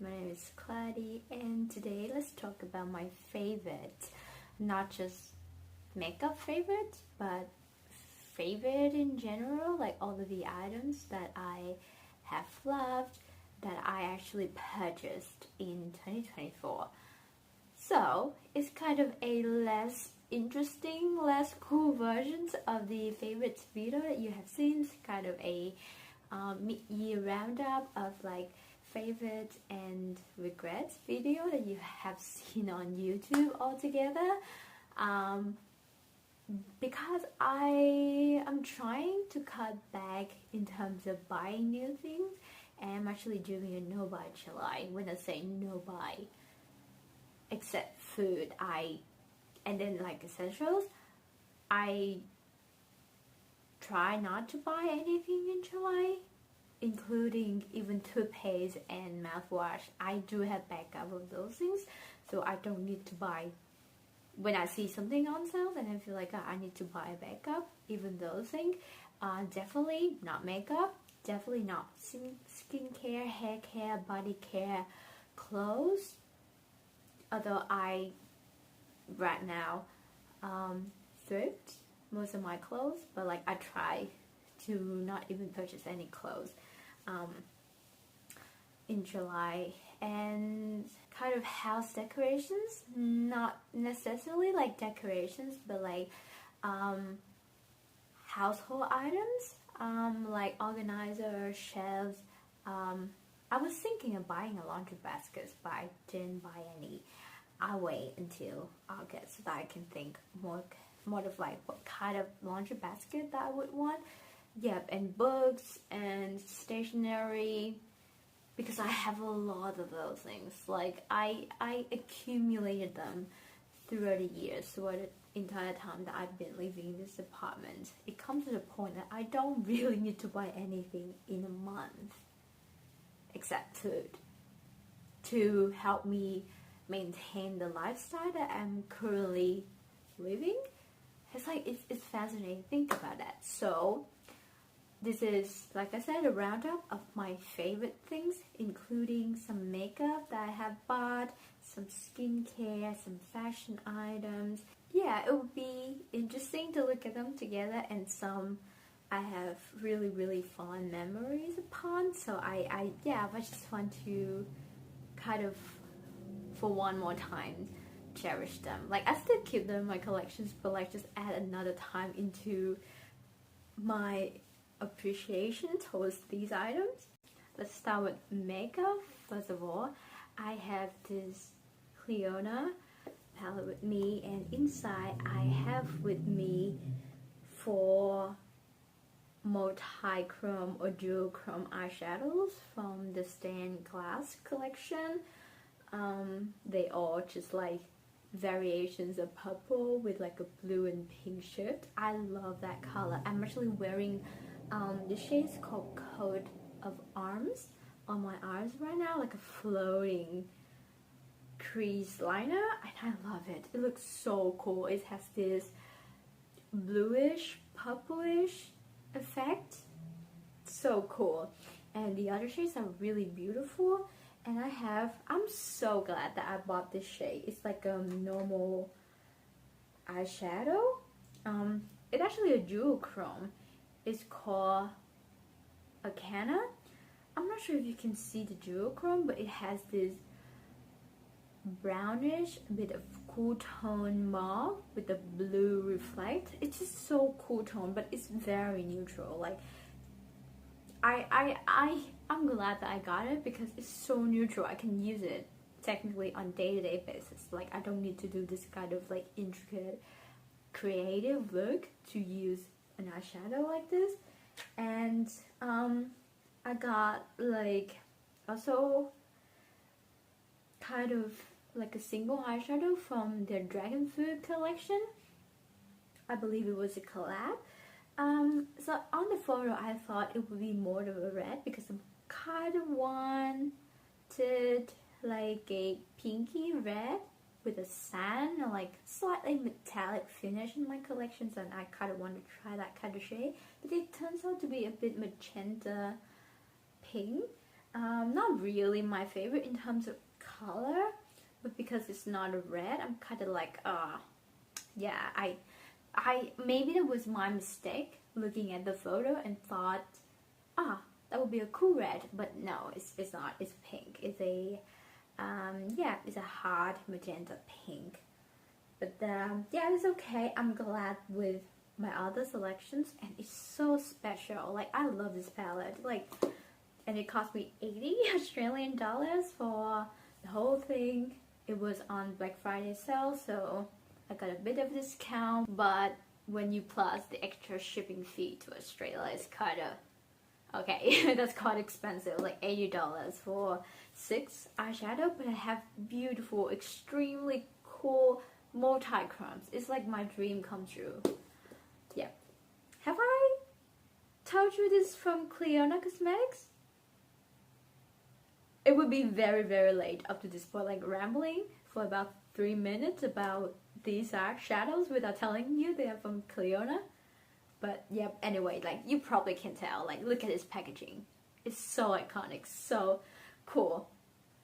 my name is Clionadh, and today let's talk about my favorite, not just makeup favorites, but favorite in general, like all of the items that I have loved that I actually purchased in 2024. So it's kind of a less interesting, less cool versions of the favorites video that you have seen. It's kind of a mid-year roundup of like favorites and regrets video that you have seen on YouTube altogether. Because I am trying to cut back in terms of buying new things, and I'm actually doing a no buy July. When I say no buy, except food, and then like essentials, I try not to buy anything in July, including even toothpaste and mouthwash. I do have backup of those things, so I don't need to buy. When I see something on sale and I feel like I need to buy a backup, even those things. Definitely not makeup, definitely not skincare, hair care, body care, clothes. Although I right now thrift most of my clothes, but like I try to not even purchase any clothes in July. And kind of house decorations, not necessarily like decorations, but like household items, like organizer, shelves. I was thinking of buying a laundry basket, but I didn't buy any. I'll wait until August so that I can think more of like what kind of laundry basket that I would want. Yep, and books and stationery, because I have a lot of those things. Like I accumulated them throughout the years, throughout the entire time that I've been living in this apartment. It comes to the point that I don't really need to buy anything in a month except food to help me maintain the lifestyle that I'm currently living. It's like it's fascinating to think about that. So this is, like I said, a roundup of my favorite things, including some makeup that I have bought, some skincare, some fashion items. Yeah, it would be interesting to look at them together, and some I have really fond memories upon. So I just want to kind of, for one more time, cherish them. Like I still keep them in my collections, but like just add another time into my appreciation towards these items. Let's start with makeup. First of all, I have this Clionadh palette with me, and inside I have with me 4 Multichrome or Duochrome eyeshadows from the Stained Glass collection. They are just like variations of purple with like a blue and pink shift. I love that color. I'm actually wearing the shade's called Coat of Arms on my arms right now, like a floating crease liner, and I love it. It looks so cool. It has this bluish, purplish effect. So cool. And the other shades are really beautiful. And I'm so glad that I bought this shade. It's like a normal eyeshadow. It's actually a duochrome. It's called Arcana. I'm not sure if you can see the duochrome, but it has this brownish, a bit of cool tone mauve with the blue reflect. It's just so cool tone, but it's very neutral. Like I'm glad that I got it because it's so neutral. I can use it technically on day-to-day basis. Like I don't need to do this kind of like intricate creative look to use an eyeshadow like this. And I got like also kind of like a single eyeshadow from their Dragon Fruit collection. I believe it was a collab. So on the photo I thought it would be more of a red because I kind of wanted like a pinky red with a sand and like slightly metallic finish in my collections, and I kind of want to try that kind of shade, but it turns out to be a bit magenta pink. Not really my favorite in terms of color, but because it's not a red, I'm kind of like, yeah, I maybe that was my mistake looking at the photo and thought, that would be a cool red, but no, it's not. It's pink. It's a yeah, it's a hard magenta pink. But yeah, it's okay. I'm glad with my other selections, and it's so special. Like, I love this palette. Like, and it cost me 80 Australian dollars for the whole thing. It was on Black Friday sale, so I got a bit of discount. But when you plus the extra shipping fee to Australia, it's kind of okay. That's quite expensive, like $80 for 6 eyeshadow. But I have beautiful, extremely cool multi-chromes. It's like my dream come true. Yeah. Have I told you this from Clionadh Cosmetics? It would be very, very late up to this point, like rambling for about 3 minutes about these eyeshadows without telling you they are from Clionadh. But yeah, anyway, like you probably can tell, like look at this packaging. It's so iconic, so cool.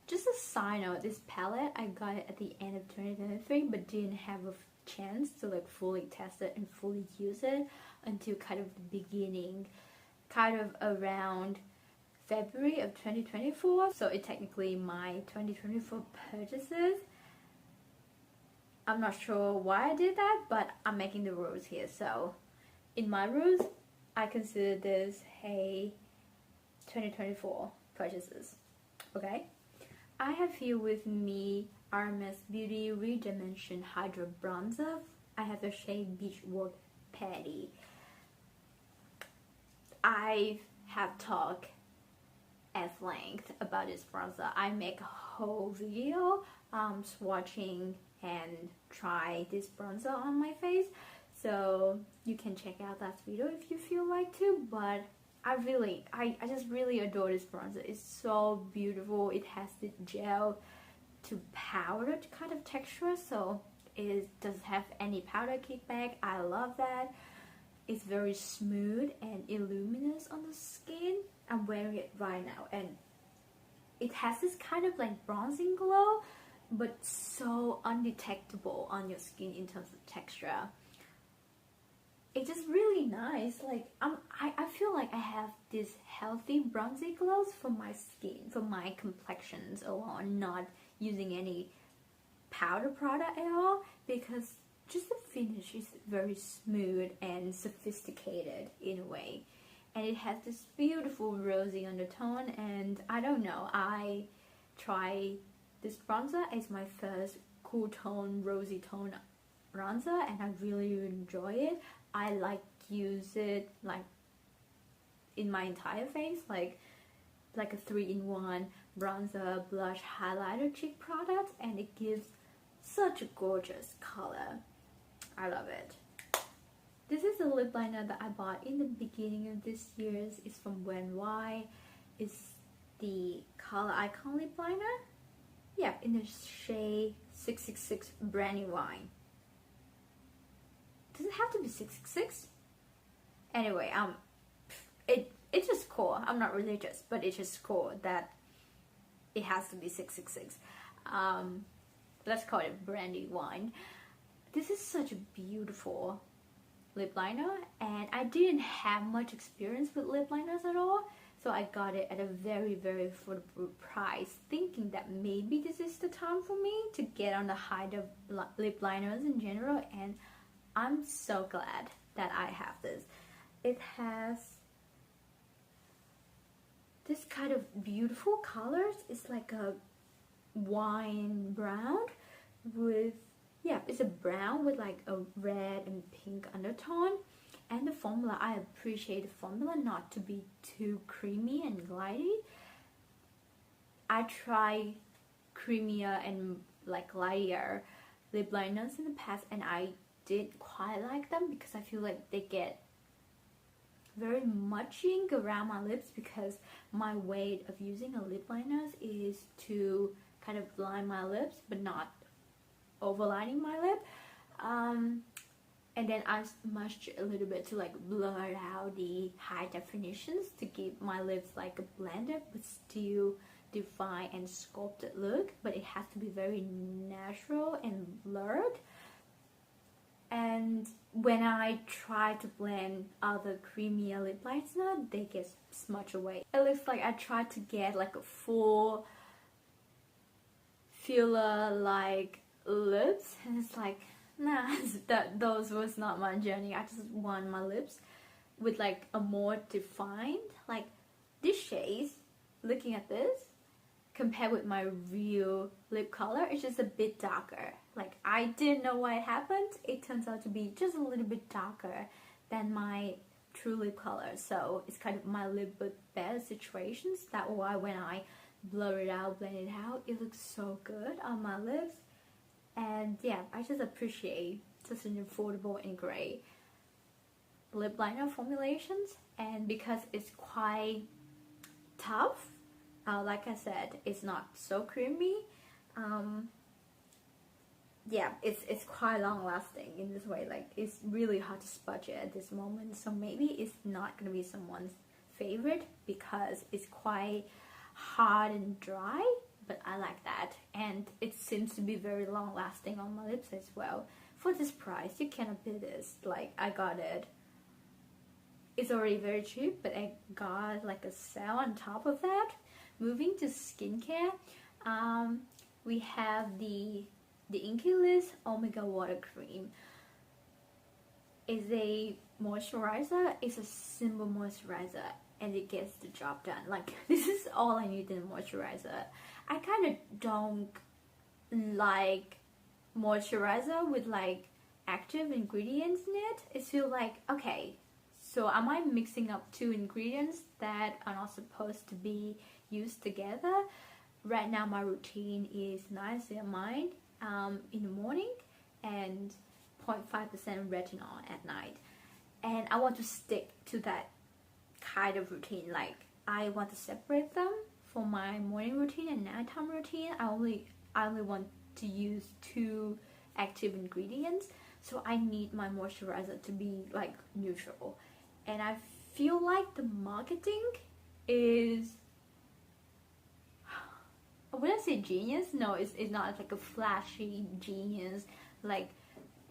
Just a side note, this palette, I got it at the end of 2023, but didn't have a chance to like fully test it and fully use it until kind of the beginning, kind of around February of 2024. So it technically my 2024 purchases. I'm not sure why I did that, but I'm making the rules here. So in my rules, I consider this a 2024 purchases. Okay, I have here with me RMS Beauty ReDimension Hydra Bronzer. I have the shade Beachwood Patty. I have talked at length about this bronzer. I make a whole video swatching and try this bronzer on my face, so you can check out that video if you feel like to. But I just really adore this bronzer. It's so beautiful. It has the gel to powder kind of texture, so it doesn't have any powder kickback. I love that. It's very smooth and illuminous on the skin. I'm wearing it right now, and it has this kind of like bronzing glow, but so undetectable on your skin in terms of texture. It's just really nice. Like I feel like I have this healthy bronzy glows for my skin, for my complexions alone, not using any powder product at all, because just the finish is very smooth and sophisticated in a way. And it has this beautiful rosy undertone, and I don't know, I try this bronzer as my first cool tone, rosy tone bronzer, and I really enjoy it. I like use it like in my entire face, like a 3-in-1 bronzer, blush, highlighter, cheek product, and it gives such a gorgeous color. I love it. This is a lip liner that I bought in the beginning of this year. It's from Vendula. It's the Color Icon lip liner. Yeah, in the shade 666 Brandy Wine. Does it have to be 666? Anyway, it's just cool. I'm not religious, but it's just cool that it has to be 666. Let's call it Brandy Wine. This is such a beautiful lip liner, and I didn't have much experience with lip liners at all, so I got it at a very, very affordable price, thinking that maybe this is the time for me to get on the height of lip liners in general, and I'm so glad that I have this. It has this kind of beautiful colors. It's like a wine brown with, yeah, it's a brown with like a red and pink undertone. And the formula, I appreciate the formula not to be too creamy and glidey. I try creamier and like lighter lip liners in the past, and I did quite like them because I feel like they get very muching around my lips, because my way of using a lip liners is to kind of line my lips but not overlining my lip. And then I smudged a little bit to like blur out the high definitions to give my lips like a blended but still define and sculpted look, but it has to be very natural and blurred. And when I try to blend other creamier lip liner, they get smudged away. It looks like I tried to get like a full filler like lips, and it's like, nah, those was not my journey. I just want my lips with like a more defined, like this shades, looking at this compared with my real lip color, it's just a bit darker. Like, I didn't know what happened. It turns out to be just a little bit darker than my true lip color. So it's kind of my lip but better situations. That's why when I blur it out, blend it out, it looks so good on my lips. And yeah, I just appreciate such an affordable and great lip liner formulations. And because it's quite tough, like I said, it's not so creamy. Yeah, it's quite long lasting in this way. Like, it's really hard to smudge it at this moment, so maybe it's not gonna be someone's favorite because it's quite hard and dry, but I like that, and it seems to be very long lasting on my lips as well. For this price, you cannot beat this. Like, I got it, it's already very cheap, but I got like a sale on top of that. Moving to skincare, we have the Inkey Omega Water Cream. It's a moisturizer. It's a simple moisturizer, and it gets the job done. Like, this is all I need in a moisturizer. I kind of don't like moisturizer with like active ingredients in it. It feels like, okay, so am I mixing up two ingredients that are not supposed to be used together? Right now my routine is niacinamide in the morning and 0.5% retinol at night, and I want to stick to that kind of routine. Like, I want to separate them for my morning routine and nighttime routine. I only want to use two active ingredients, so I need my moisturizer to be like neutral. And I feel like the marketing is, I wouldn't say genius. No, it's not like a flashy genius, like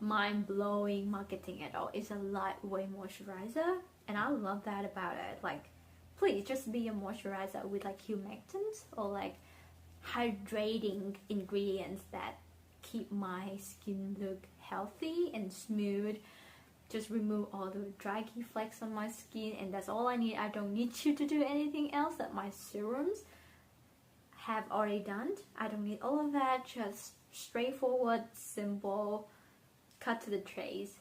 mind-blowing marketing at all. It's a lightweight moisturizer, and I love that about it. Like, please just be a moisturizer with like humectants or like hydrating ingredients that keep my skin look healthy and smooth. Just remove all the dry key flecks on my skin, and that's all I need. I don't need you to do anything else that my serums have already done. I don't need all of that. Just straightforward, simple, cut to the chase,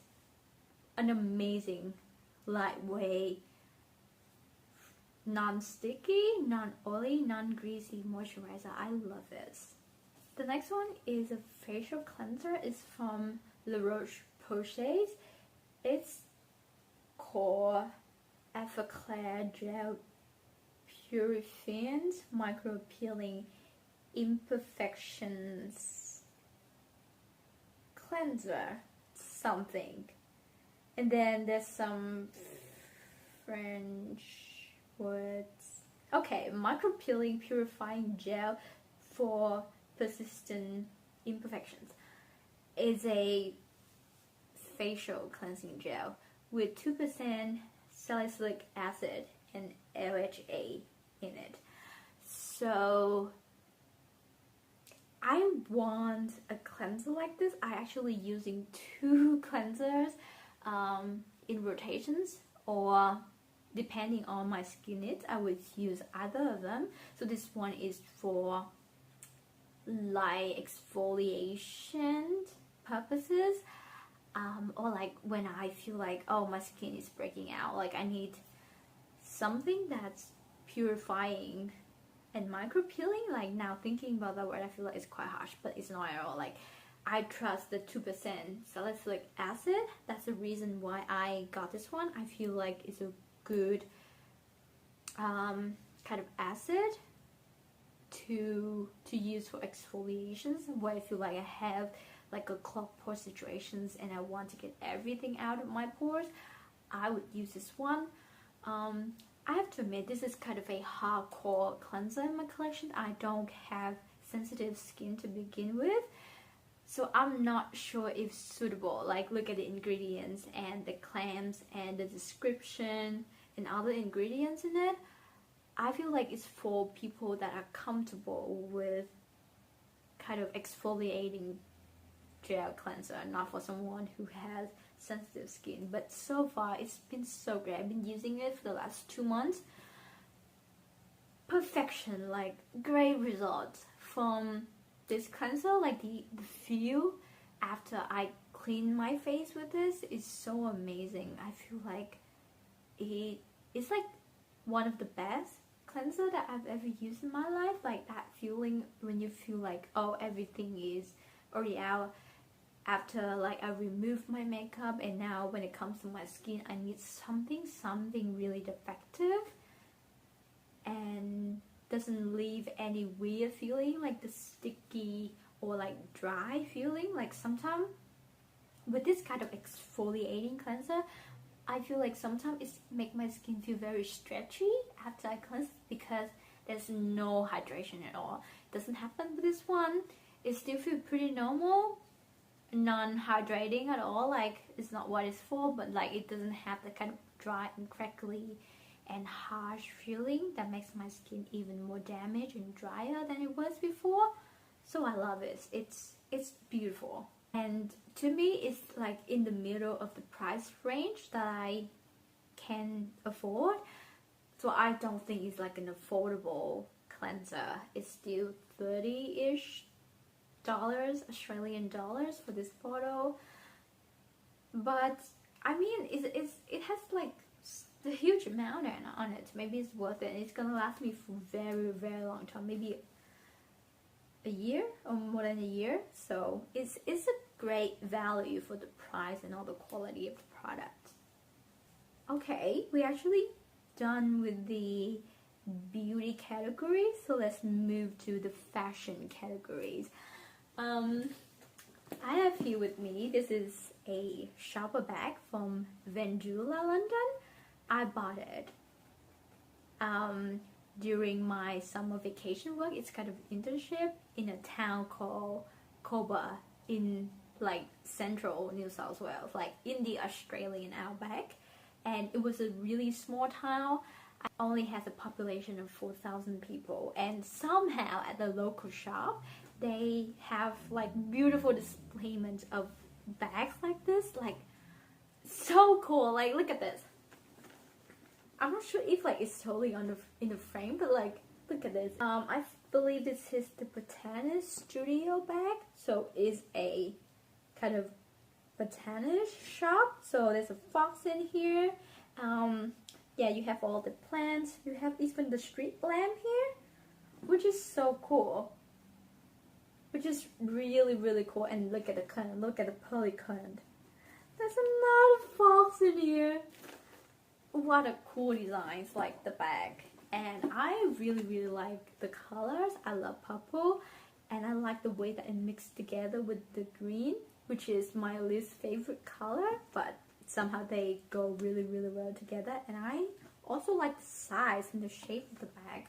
an amazing, lightweight, non-sticky, non-oily, non-greasy moisturizer. I love this. The next one is a facial cleanser. It's from Roche-Posay. It's called Effaclar Gel Purifying Micro Peeling Imperfections Cleanser something. And then there's some French words. Okay, micro peeling purifying gel for persistent imperfections. Is a facial cleansing gel with 2% salicylic acid and LHA in it. So I want a cleanser like this. I actually using two cleansers in rotations, or depending on my skin needs, I would use either of them. So this one is for light exfoliation purposes, or like when I feel like, oh, my skin is breaking out, like I need something that's purifying and micro peeling. Like, now thinking about that word, I feel like it's quite harsh, but it's not at all. Like, I trust the 2% salicylic acid. That's the reason why I got this one. I feel like it's a good kind of acid to use for exfoliations, where I feel like I have like a clogged pore situations and I want to get everything out of my pores, I would use this one. I have to admit, this is kind of a hardcore cleanser in my collection. I don't have sensitive skin to begin with, so I'm not sure if suitable. Like, look at the ingredients and the claims and the description and other ingredients in it. I feel like it's for people that are comfortable with kind of exfoliating gel cleanser, not for someone who has sensitive skin. But so far it's been so great. I've been using it for the last 2 months. Perfection, like great results from this cleanser. Like the feel after I clean my face with this is so amazing. I feel like it's like one of the best cleanser that I've ever used in my life. Like that feeling when you feel like, oh, everything is already out after like I removed my makeup, and now when it comes to my skin I need something really defective and doesn't leave any weird feeling like the sticky or like dry feeling. Like sometimes with this kind of exfoliating cleanser, I feel like sometimes it makes my skin feel very stretchy after I cleanse because there's no hydration at all. It doesn't happen with this one. It still feels pretty normal, non-hydrating at all. Like it's not what it's for, but like it doesn't have the kind of dry and crackly and harsh feeling that makes my skin even more damaged and drier than it was before. So I love it. It's beautiful. And to me, it's like in the middle of the price range that I can afford. So I don't think it's like an affordable cleanser. It's still 30-ish dollars, Australian dollars for this bottle. But I mean, it has like a huge amount on it. Maybe it's worth it. And it's gonna last me for very, very long time. Maybe a year or more than a year. So it's a great value for the price and all the quality of the product. Okay, we're actually done with the beauty category, so let's move to the fashion categories. I have here with me, this is a shopper bag from Vendula, London. I bought it during my summer vacation work. It's kind of internship in a town called Coba in like central New South Wales, like in the Australian outback. And it was a really small town. It only has a population of 4,000 people, and somehow at the local shop they have like beautiful displayments of bags like this. Like so cool. Like look at this. I'm not sure if like it's totally in the frame, but like look at this. I believe this is the Botanist studio bag, so it's a kind of Botanist shop. So there's a fox in here. Yeah, you have all the plants. You have even the street lamp here, which is so cool. Which is really, really cool. And look at the current. Look at the pearly current. There's another fox in here. What a cool designs, like the bag. And I really, really like the colors. I love purple. And I like the way that it mixed together with the green, which is my least favorite color, but somehow they go really, really well together. And I also like the size and the shape of the bag.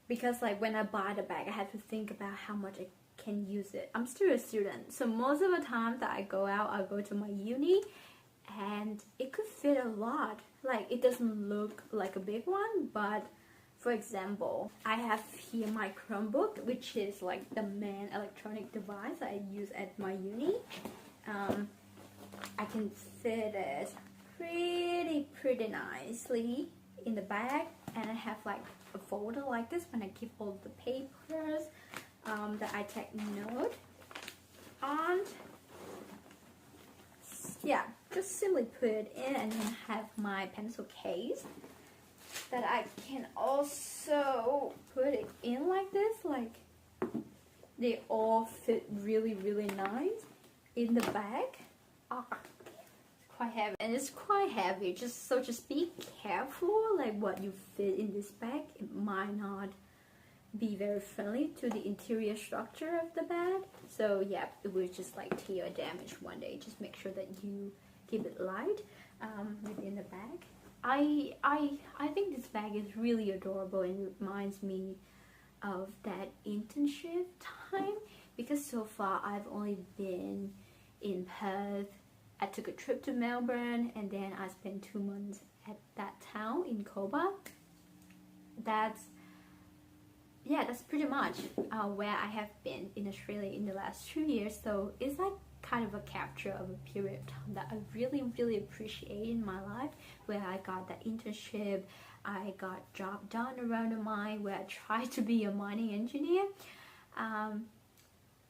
Because like when I buy the bag, I have to think about how much I can use it. I'm still a student, so most of the time that I go out, I go to my uni, and it could fit a lot. Like it doesn't look like a big one, but for example, I have here my Chromebook, which is like the main electronic device I use at my uni. I can fit it pretty nicely in the bag, and I have like a folder like this when I keep all the papers that I take note on. Yeah, just simply put it in, and then have my pencil case that I can also put it in like this. Like they all fit really, really nice in the bag. It's quite heavy, and it's quite heavy. Just be careful like what you fit in this bag. It might not be very friendly to the interior structure of the bag. So yeah, it was just like tear damage one day. Just make sure that you keep it light within the bag. I think this bag is really adorable and reminds me of that internship time, because so far I've only been in Perth. I took a trip to Melbourne and then I spent 2 months at that town in Cobar. That's pretty much where I have been in Australia in the last 2 years. So it's like kind of a capture of a period of time that I really appreciate in my life, where I got that internship, I got job done around the mine, where I tried to be a mining engineer.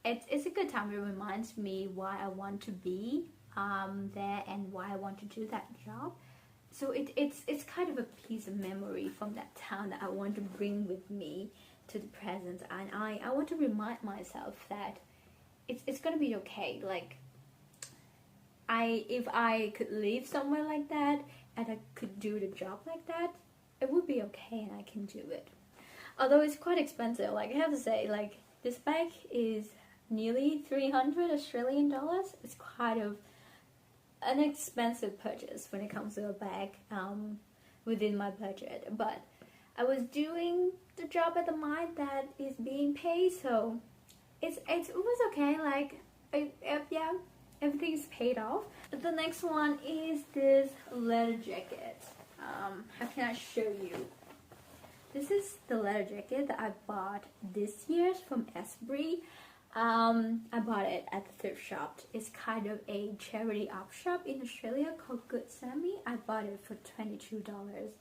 It's a good time. It reminds me why I want to be there and why I want to do that job. So it's kind of a piece of memory from that town that I want to bring with me to the present, and I want to remind myself that it's gonna be okay. Like, if I could live somewhere like that and I could do the job like that, it would be okay and I can do it. Although it's quite expensive, like I have to say, like this bag is nearly 300 Australian dollars. It's quite an expensive purchase when it comes to a bag within my budget, but I was doing the job at the mine that is being paid, so it was okay. Like, yeah, everything's paid off. The next one is this leather jacket. How can I show you? This is the leather jacket that I bought this year from ESPRIT. I bought it at the thrift shop. It's kind of a charity op shop in Australia called Good Sammy. I bought it for $22,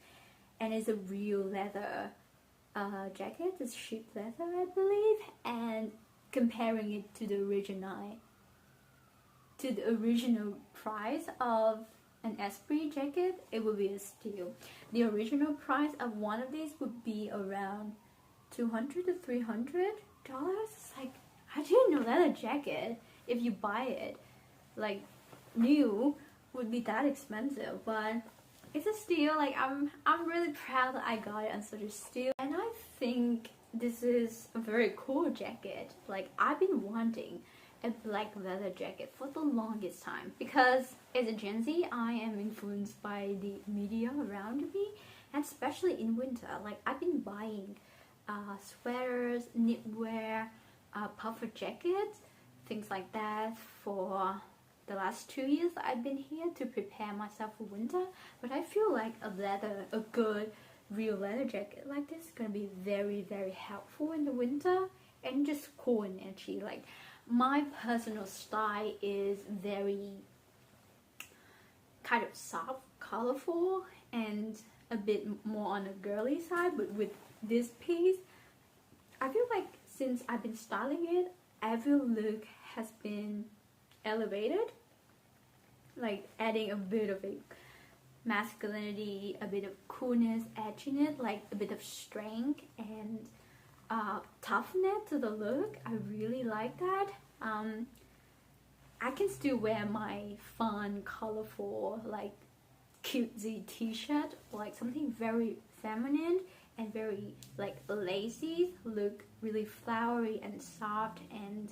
and it's a real leather jacket. It's sheep leather, I believe, and comparing it to the original price of an ESPRIT jacket, it would be a steal. The original price of one of these would be around $200 to $300. Like, I didn't know that a jacket, if you buy it like new, would be that expensive, but it's a steal. Like, I'm really proud that I got it on such a steal, and I think this is a very cool jacket. Like, I've been wanting a black leather jacket for the longest time, because as a Gen Z, I am influenced by the media around me, and especially in winter. Like, I've been buying sweaters, knitwear, puffer jackets, things like that for the last 2 years that I've been here to prepare myself for winter. But I feel like a good real leather jacket like this is gonna be very helpful in the winter, and just cool and edgy. Like, my personal style is very kind of soft, colorful, and a bit more on the girly side. But with this piece, I feel like since I've been styling it, every look has been elevated, like adding a bit of a masculinity, a bit of coolness, edginess, like a bit of strength and toughness to the look. I really like that. I can still wear my fun, colorful, like cutesy t-shirt, like something very feminine and very like lacy, look really flowery and soft and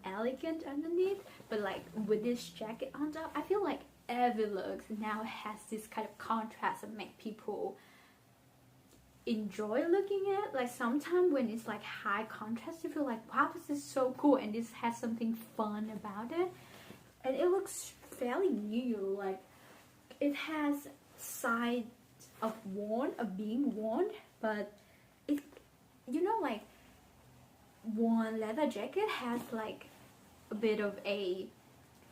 elegant underneath. But like with this jacket on top, I feel like every look now has this kind of contrast that make people enjoy looking at. Like, sometimes when it's like high contrast, you feel like, wow, this is so cool, and this has something fun about it, and it looks fairly new. Like, it has sides of being worn, but it, you know, like worn leather jacket has like a bit of a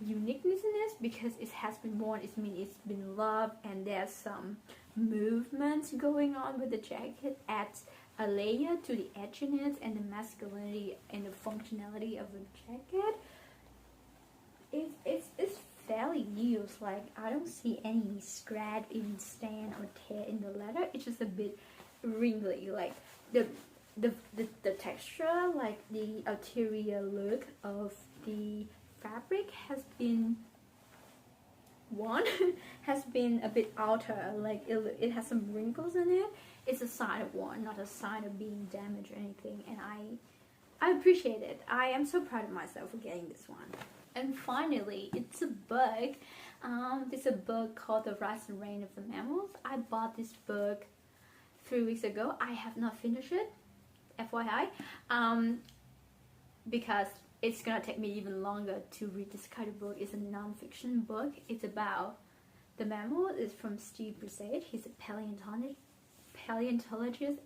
uniqueness in this, because it has been worn. It means it's been loved, and there's some movements going on with the jacket, adds a layer to the edginess and the masculinity and the functionality of the jacket. It's fairly new. It's like, I don't see any scratch, in stain or tear in the leather. It's just a bit wrinkly. Like the texture, like the ulterior look of the fabric has been one has been a bit altered, like it has some wrinkles in it. It's a sign of one, not a sign of being damaged or anything, and I appreciate it. I am so proud of myself for getting this one. And finally, it's a book. It's a book called The Rise and Reign of the Mammals. I bought this book 3 weeks ago. I have not finished it, FYI, because it's gonna take me even longer to read this kind of book. It's a non-fiction book. It's about the mammal. It's from Steve Brusatte. He's a paleontologist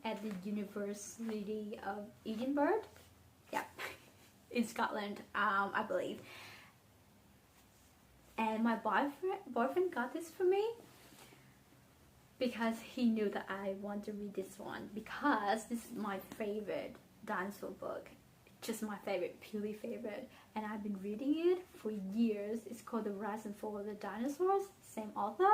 at the University of Edinburgh. Yeah, in Scotland, I believe. And my boyfriend got this for me because he knew that I want to read this one, because this is my favorite dinosaur book. Just my favorite, purely favorite, and I've been reading it for years. It's called The Rise and Fall of the Dinosaurs, same author.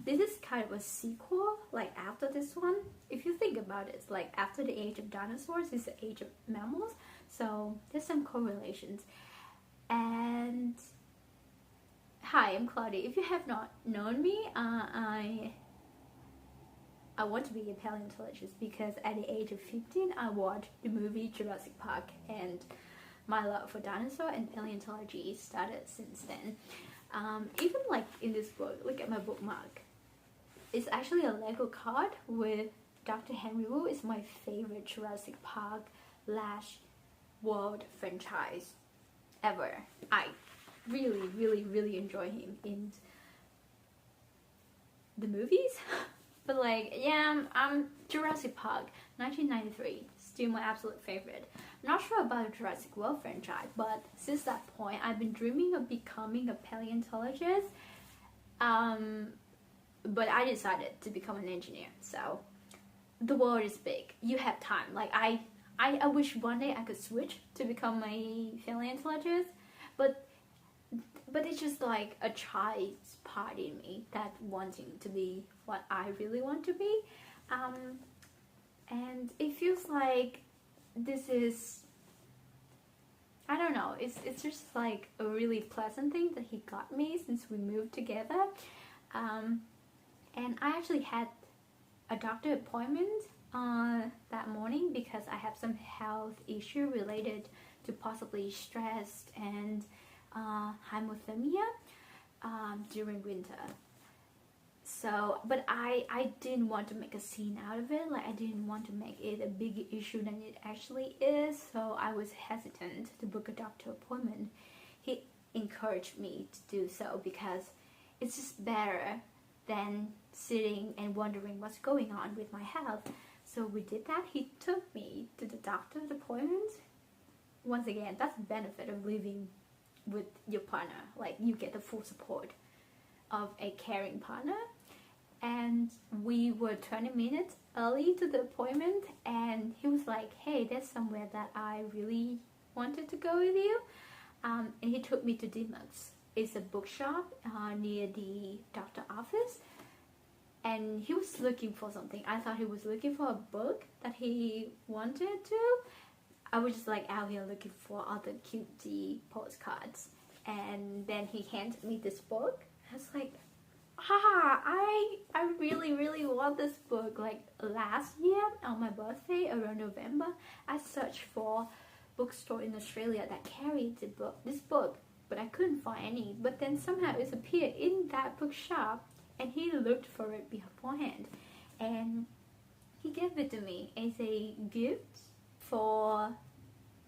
This is kind of a sequel, like after this one. If you think about it, it's like after the age of dinosaurs is the age of mammals, so there's some correlations. And hi, I'm Claudia. If you have not known me, I want to be a paleontologist because at the age of 15 I watched the movie Jurassic Park, and my love for dinosaur and paleontology started since then. Even like in this book, look at my bookmark. It's actually a Lego card with Dr. Henry Wu. Is my favorite Jurassic Park / World franchise ever. I really enjoy him in the movies. But like, yeah, Jurassic Park, 1993, still my absolute favorite. I'm not sure about the Jurassic World franchise, but since that point, I've been dreaming of becoming a paleontologist. But I decided to become an engineer. So the world is big. You have time. Like I wish one day I could switch to become a paleontologist, but it's just like a child's part in me that wanting to be what I really want to be, and it feels like this is, I don't know, it's just like a really pleasant thing that he got me since we moved together, and I actually had a doctor appointment that morning because I have some health issue related to possibly stress and hypothermia during winter. So, but I didn't want to make a scene out of it. Like I didn't want to make it a bigger issue than it actually is. So I was hesitant to book a doctor appointment. He encouraged me to do so because it's just better than sitting and wondering what's going on with my health. So we did that. He took me to the doctor's appointment. Once again, that's the benefit of living with your partner. Like you get the full support of a caring partner. And we were 20 minutes early to the appointment, and he was like, hey, there's somewhere that I really wanted to go with you, and he took me to Dinosaurs. It's a bookshop near the doctor office, and he was looking for something. I thought he was looking for a book that he wanted to. I was just like out here looking for other cutesy postcards, and then he handed me this book. I was like, I really want this book. Like last year on my birthday around November, I searched for bookstore in Australia that carried this book, but I couldn't find any. But then somehow it appeared in that bookshop, and he looked for it beforehand, and he gave it to me as a gift for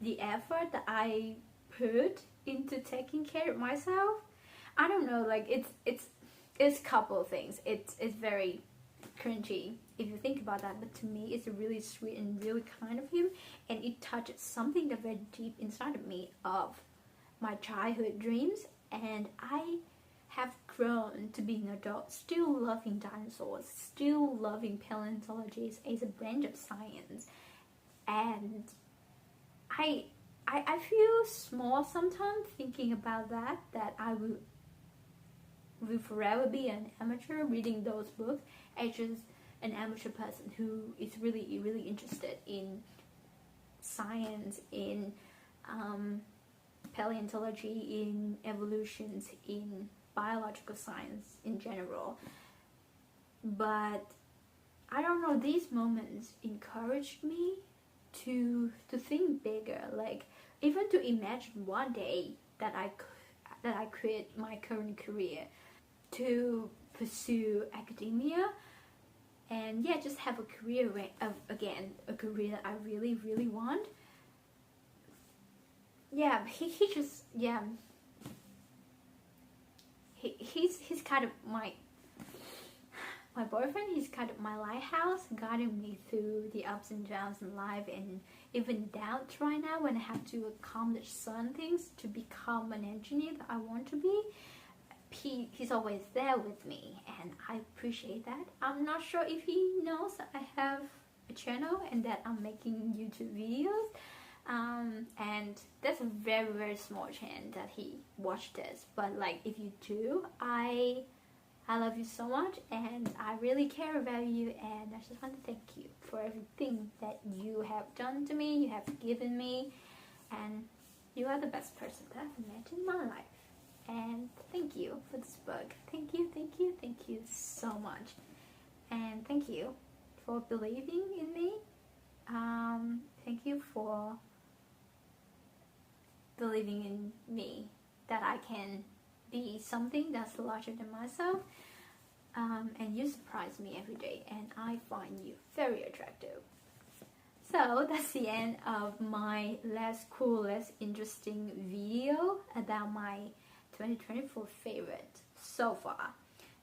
the effort that I put into taking care of myself. I don't know, like it's a couple of things. It's very cringy if you think about that, but to me it's really sweet and really kind of him, and it touches something that very deep inside of me of my childhood dreams, and I have grown to be an adult, still loving dinosaurs, still loving paleontology as a branch of science, and I feel small sometimes thinking about that I will forever be an amateur reading those books as just an amateur person who is really interested in science, in paleontology, in evolutions, in biological science in general. But I don't know, these moments encouraged me to think bigger, like even to imagine one day that I quit my current career to pursue academia, and yeah, just have a career a career that I really, really want. Yeah, he just, yeah, he's kind of my boyfriend. He's kind of my lighthouse, guiding me through the ups and downs in life, and even doubts right now when I have to accomplish certain things to become an engineer that I want to be. He's always there with me, and I appreciate that. I'm not sure if he knows that I have a channel and that I'm making YouTube videos, and that's a very, very small chance that he watched this, but like, if you do, I love you so much, and I really care about you, and I just want to thank you for everything that you have done to me, you have given me, and you are the best person that I've met in my life. And thank you for this book. Thank you, thank you, thank you so much. And thank you for believing in me. Thank you for believing in me, that I can be something that's larger than myself. And you surprise me every day, and I find you very attractive. So that's the end of my less cool, less interesting video about my 2024 favorite so far.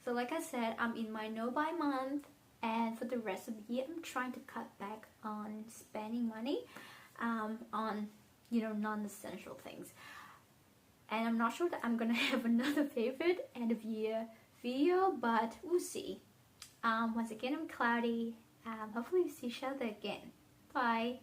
So like I said, I'm in my no buy month, and for the rest of the year I'm trying to cut back on spending money on, you know, non-essential things. And I'm not sure that I'm gonna have another favorite end of year video, but we'll see. Once again, I'm Cloudy. Hopefully we see each other again. Bye.